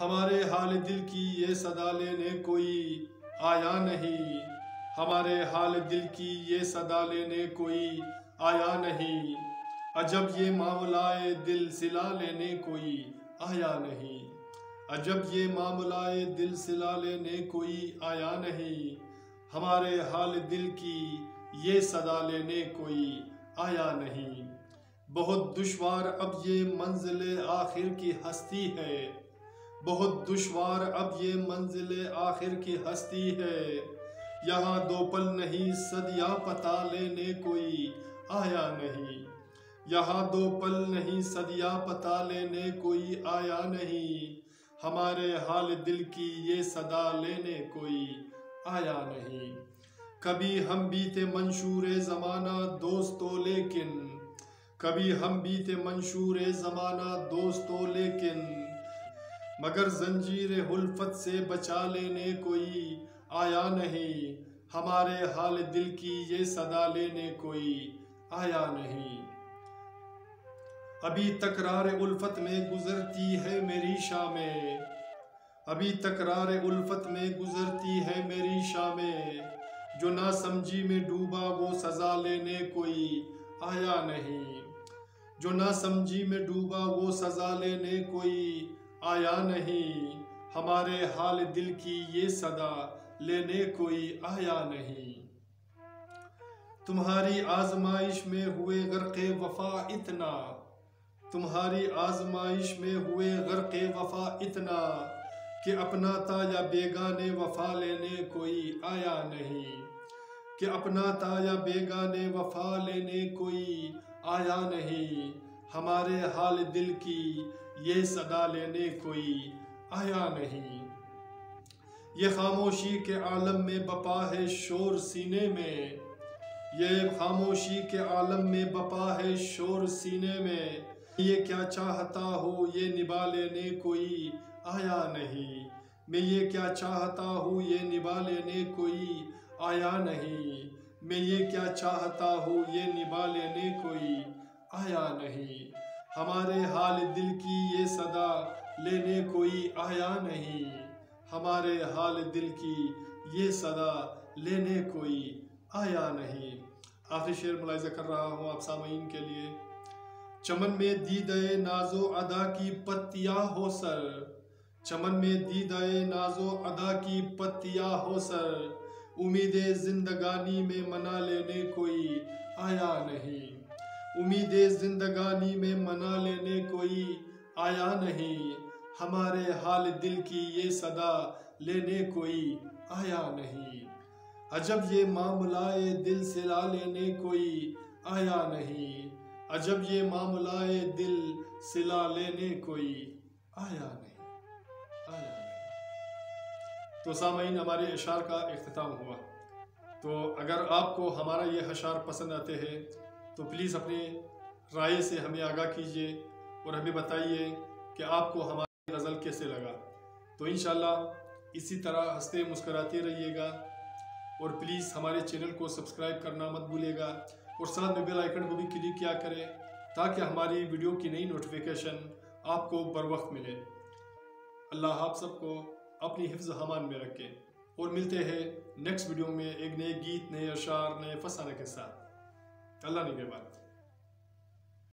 हमारे हाल दिल की ये सदा लेने कोई आया नहीं। हमारे हाल दिल की ये सदा लेने कोई आया नहीं। अजब ये मामलाए दिल सिला लेने कोई आया नहीं। अजब ये मामलाए दिल सिला लेने कोई आया नहीं। हमारे हाल दिल की ये सदा लेने कोई आया नहीं। बहुत दुश्वार अब ये मंजिल आखिर की हस्ती है। बहुत दुश्वार अब ये मंजिल आखिर की हस्ती है। यहाँ दो पल नहीं सदिया पता लेने कोई आया नहीं। यहाँ दो पल नहीं सदिया पता लेने कोई आया नहीं। हमारे हाल दिल की ये सदा लेने कोई आया नहीं। कभी हम बीते मंशूर ज़माना दोस्तों लेकिन, कभी हम बीते मंशूर ज़माना दोस्तों लेकिन, मगर जंजीर हुल्फत से बचा लेने कोई आया नहीं। हमारे हाल दिल की ये सदा लेने कोई आया नहीं। अभी तकरार उल्फत में गुजरती है मेरी शामें, अभी तकरार उल्फत में गुजरती है मेरी शामें। जो ना समझी में डूबा वो सजा लेने कोई आया नहीं। जो ना समझी में डूबा वो सजा लेने कोई आया नहीं। हमारे हाल दिल की ये सदा लेने कोई आया नहीं। तुम्हारी आजमाइश में हुए गर्क़े वफा इतना, तुम्हारी आजमाइश में हुए गर्क़े वफा इतना, कि अपना था या बेगाने वफा लेने कोई आया नहीं। कि अपना था या बेगाने वफा लेने कोई आया नहीं। हमारे हाल दिल की ये सदा लेने कोई आया नहीं। ये खामोशी के आलम में बपा है शोर सीने में, ये खामोशी के आलम में बपा है शोर सीने में। ये क्या चाहता हो ये निभा लेने कोई आया नहीं। मैं ये क्या चाहता हूँ ये निभा लेने कोई आया नहीं। मैं ये क्या चाहता हूँ ये निभा लेने कोई आया नहीं। हमारे हाल दिल की ये सदा लेने कोई आया नहीं। हमारे हाल दिल की ये सदा लेने कोई आया नहीं। आखिरी शेर मुलाहिज़ा कर रहा हूँ आप सामीन के लिए। चमन में दीदे नाजो अदा की पत्तियाँ हो सर, चमन में दीदे नाजो अदा की पत्तियाँ हो सर। उम्मीदें जिंदगानी में मना लेने कोई आया नहीं। उम्मीदें जिंदगानी में मना लेने कोई आया नहीं। हमारे हाल दिल की ये सदा लेने कोई आया नहीं। अजब ये मामलाए दिल सिला लेने कोई आया नहीं। अजब ये मामलाए दिल सिला लेने कोई आया नहीं, आया नहीं। तो सामीन हमारे अशार का इख्तिताम हुआ। तो अगर आपको हमारा ये अशार पसंद आते हैं तो प्लीज़ अपने राय से हमें आगाह कीजिए और हमें बताइए कि आपको हमारी गज़ल कैसे लगा। तो इंशाल्लाह इसी तरह हंसते मुस्कराते रहिएगा और प्लीज़ हमारे चैनल को सब्सक्राइब करना मत भूलिएगा और साथ में बेल आइकन को भी क्लिक किया करें ताकि हमारी वीडियो की नई नोटिफिकेशन आपको बर वक्त मिले। अल्लाह आप सबको अपनी हिफ्ज़ हमान में रखे और मिलते हैं नेक्स्ट वीडियो में एक नए गीत, नए अशार, नए फसाने के साथ। अल्लाह निगहबान।